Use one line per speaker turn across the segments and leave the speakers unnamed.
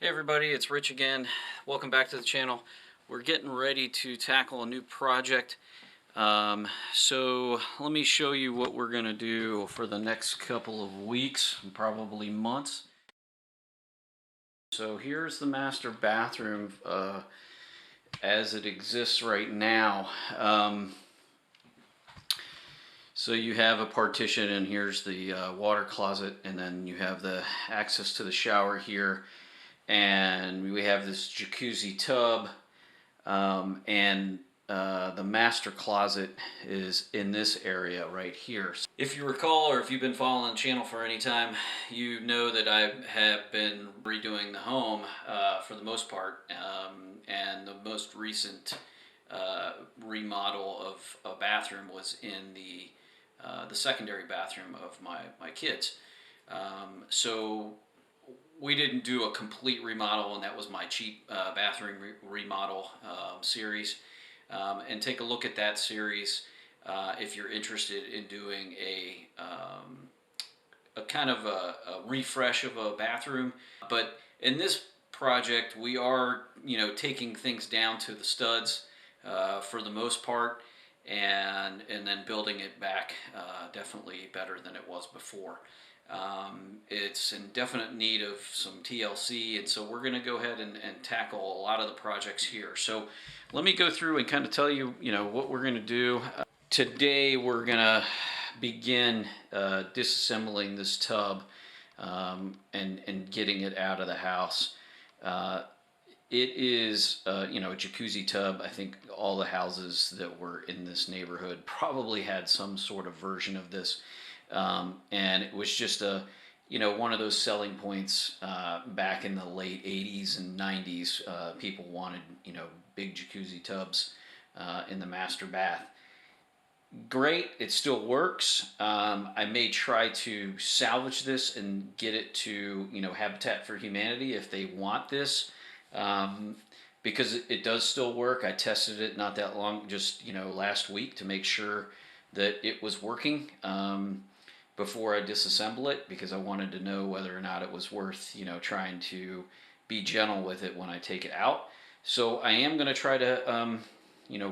Hey everybody, it's Rich again. Welcome back to the channel. We're getting ready to tackle a new project. So let me show you what we're going to do for the next couple of weeks, probably months. So here's the master bathroom as it exists right now. So you have a partition, and here's the water closet, and then you have the access to the shower here. And we have this jacuzzi tub, and the master closet is in this area right here. If you recall, or if you've been following the channel for any time, you know that I have been redoing the home for the most part, and the most recent remodel of a bathroom was in the secondary bathroom of my kids. So we didn't do a complete remodel, and that was my cheap bathroom remodel series. And take a look at that series if you're interested in doing a kind of a refresh of a bathroom. But in this project, we are taking things down to the studs for the most part, and then building it back definitely better than it was before. It's in definite need of some TLC, and so we're going to go ahead and tackle a lot of the projects here. So let me go through and kind of tell you, what we're going to do. Today we're going to begin disassembling this tub and getting it out of the house. It is, a jacuzzi tub. I think all the houses that were in this neighborhood probably had some sort of version of this. And it was just one of those selling points back in the late 80s and 90s. People wanted, big jacuzzi tubs in the master bath. Great, it still works. I may try to salvage this and get it to, Habitat for Humanity if they want this. Because it does still work. I tested it not that long, just last week, to make sure that it was working before I disassemble it, because I wanted to know whether or not it was worth trying to be gentle with it when I take it out. So I am going to try to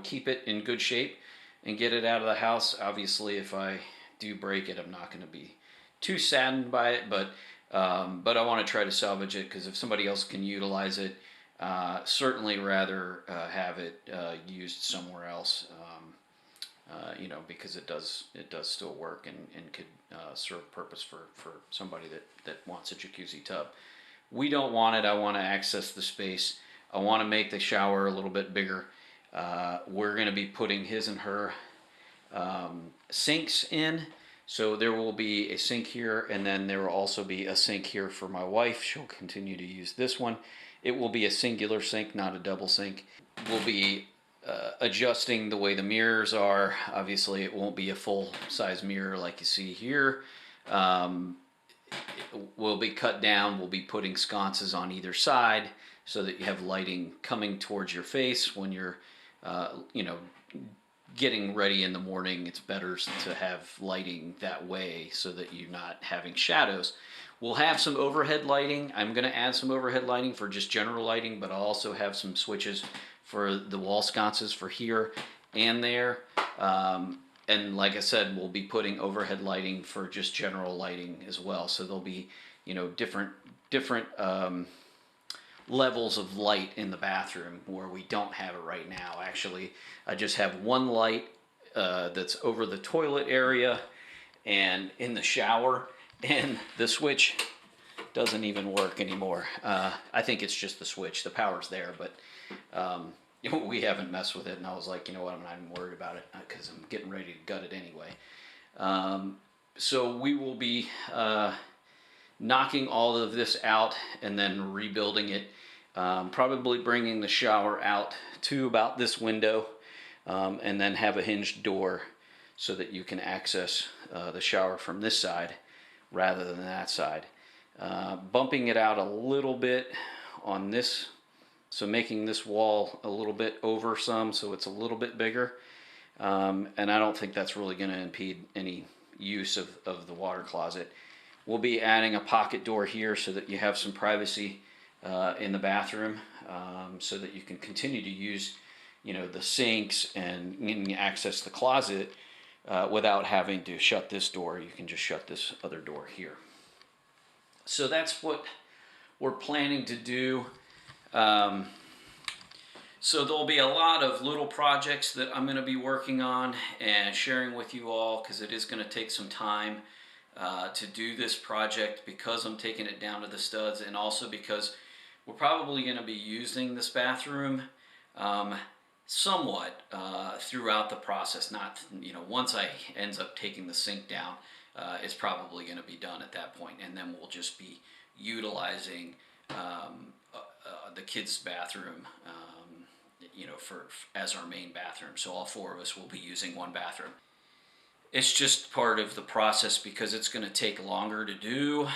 keep it in good shape and get it out of the house. Obviously, if I do break it, I'm not going to be too saddened by it, but I want to try to salvage it, because if somebody else can utilize it, certainly rather have it used somewhere else, because it does still work and could serve purpose for somebody that wants a jacuzzi tub. We don't want it. I want to access the space. I want to make the shower a little bit bigger. We're going to be putting his and her sinks in. So there will be a sink here, and then there will also be a sink here for my wife. She'll continue to use this one. It will be a singular sink, not a double sink. We'll be adjusting the way the mirrors are. Obviously, it won't be a full-size mirror like you see here. It will be cut down. We'll be putting sconces on either side so that you have lighting coming towards your face when you're, getting ready in the morning. It's better to have lighting that way so that you're not having shadows. We'll have some overhead lighting. I'm going to add some overhead lighting for just general lighting, but I'll also have some switches for the wall sconces for here and there. And like I said, we'll be putting overhead lighting for just general lighting as well. So there'll be, different levels of light in the bathroom where we don't have it right now. Actually, I just have one light that's over the toilet area and in the shower, and the switch doesn't even work anymore. I think it's just the switch. The power's there, but we haven't messed with it, and I was like, you know what, I'm not even worried about it because I'm getting ready to gut it anyway. So we will be knocking all of this out and then rebuilding it. Probably bringing the shower out to about this window, and then have a hinged door so that you can access the shower from this side rather than that side. Bumping it out a little bit on this, so making this wall a little bit over some so it's a little bit bigger. And I don't think that's really going to impede any use of the water closet. We'll be adding a pocket door here so that you have some privacy in the bathroom, so that you can continue to use, the sinks and access the closet without having to shut this door. You can just shut this other door here. So that's what we're planning to do. Um, so there'll be a lot of little projects that I'm going to be working on and sharing with you all, because it is going to take some time to do this project, because I'm taking it down to the studs, and also because we're probably going to be using this bathroom somewhat throughout the process. Not, once I ends up taking the sink down, it's probably going to be done at that point, and then we'll just be utilizing the kids' bathroom, for as our main bathroom. So all four of us will be using one bathroom. It's just part of the process, because it's going to take longer to do,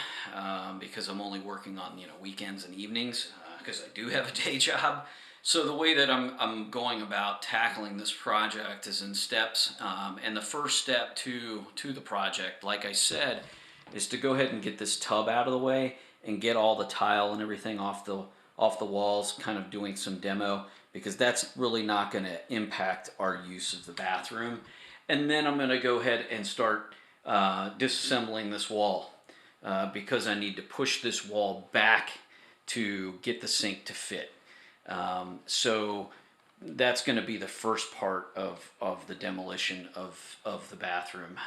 because I'm only working on weekends and evenings, because I do have a day job. So the way that I'm going about tackling this project is in steps, and the first step to the project, like I said, is to go ahead and get this tub out of the way and get all the tile and everything off the walls, kind of doing some demo, because that's really not going to impact our use of the bathroom. And then I'm going to go ahead and start disassembling this wall, because I need to push this wall back to get the sink to fit. So that's going to be the first part of the demolition of the bathroom.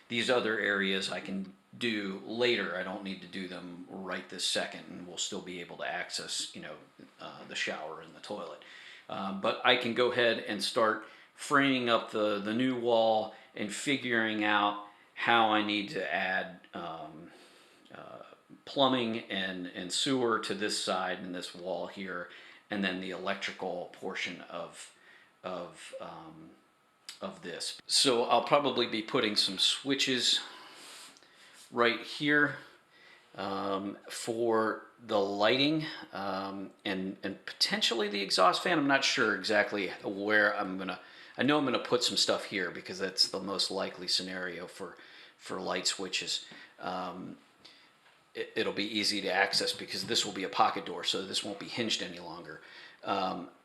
These other areas I can do later. I don't need to do them right this second, and we'll still be able to access, the shower and the toilet. But I can go ahead and start framing up the new wall and figuring out how I need to add plumbing and sewer to this side and this wall here, and then the electrical portion of this. So I'll probably be putting some switches right here for the lighting, and potentially the exhaust fan. I'm not sure exactly where I know I'm gonna put some stuff here, because that's the most likely scenario for light switches. It'll be easy to access, because this will be a pocket door, so this won't be hinged any longer.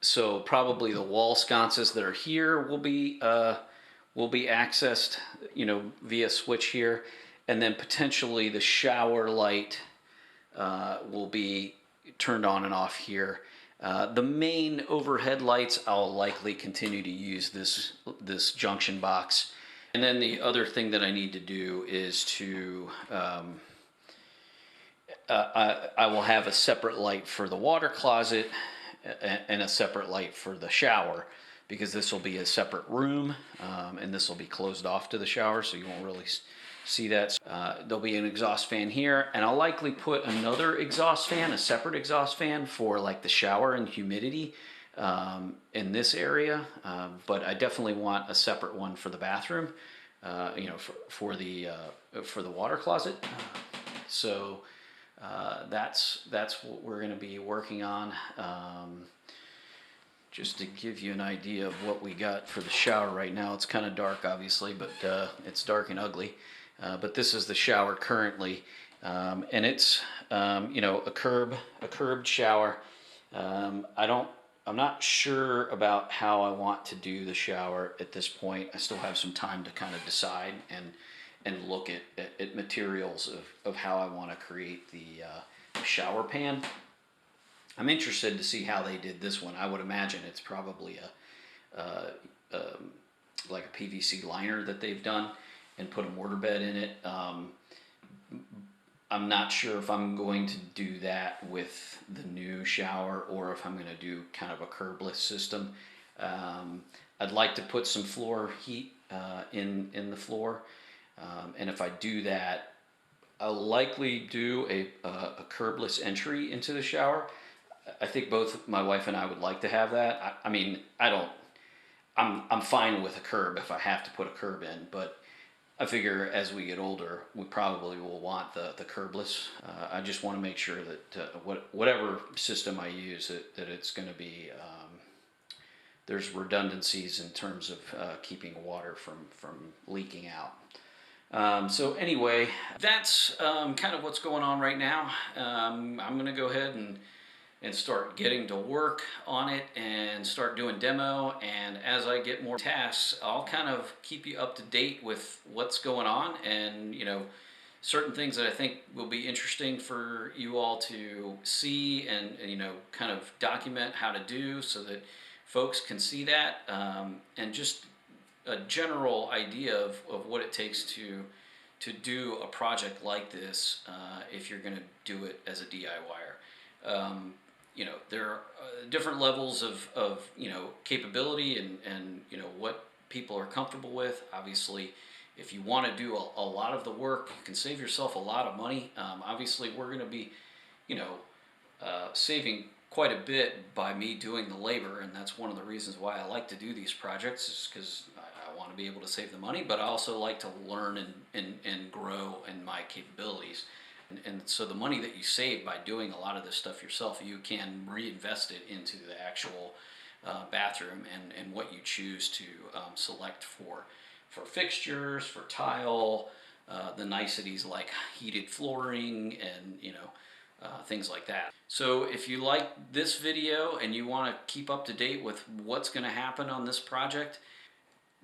So probably the wall sconces that are here will be accessed, via switch here, and then potentially the shower light will be turned on and off here. The main overhead lights, I'll likely continue to use this junction box. And then the other thing that I need to do is to I will have a separate light for the water closet and a separate light for the shower, because this will be a separate room, and this will be closed off to the shower, so you won't really see that. There'll be an exhaust fan here, and I'll likely put another exhaust fan, a separate exhaust fan for like the shower and humidity in this area, but I definitely want a separate one for the bathroom, for the water closet. So that's what we're going to be working on. Just to give you an idea of what we got for the shower right now. It's kind of dark, obviously, but it's dark and ugly. But this is the shower currently, and it's a curbed shower. I'm not sure about how I want to do the shower at this point. I still have some time to kind of decide and look at materials of how I want to create the shower pan. I'm interested to see how they did this one. I would imagine it's probably like a PVC liner that they've done and put a mortar bed in it. I'm not sure if I'm going to do that with the new shower, or if I'm going to do kind of a curbless system. I'd like to put some floor heat in the floor, and if I do that, I'll likely do a curbless entry into the shower. I think both my wife and I would like to have that. I mean, I'm fine with a curb if I have to put a curb in, but I figure as we get older, we probably will want the curbless. I just want to make sure that whatever system I use, that it's going to be, there's redundancies in terms of keeping water from leaking out. So anyway, that's kind of what's going on right now. I'm going to go ahead and start getting to work on it and start doing demo. And as I get more tasks, I'll kind of keep you up to date with what's going on, and certain things that I think will be interesting for you all to see, and kind of document how to do so that folks can see that, and just a general idea of what it takes to do a project like this, if you're going to do it as a DIYer. There are different levels of capability, and what people are comfortable with. Obviously, if you want to do a lot of the work, you can save yourself a lot of money. Obviously, we're going to be you know saving quite a bit by me doing the labor, and that's one of the reasons why I like to do these projects, is because I want to be able to save the money, but I also like to learn and grow in my capabilities. And so the money that you save by doing a lot of this stuff yourself, you can reinvest it into the actual bathroom, and what you choose to select for fixtures, for tile, the niceties like heated flooring, and things like that. So if you like this video and you want to keep up to date with what's going to happen on this project,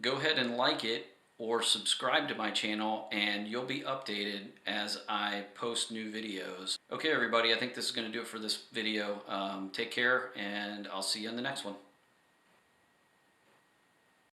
go ahead and like it or subscribe to my channel, and you'll be updated as I post new videos. Okay, everybody, I think this is going to do it for this video. Take care, and I'll see you in the next one.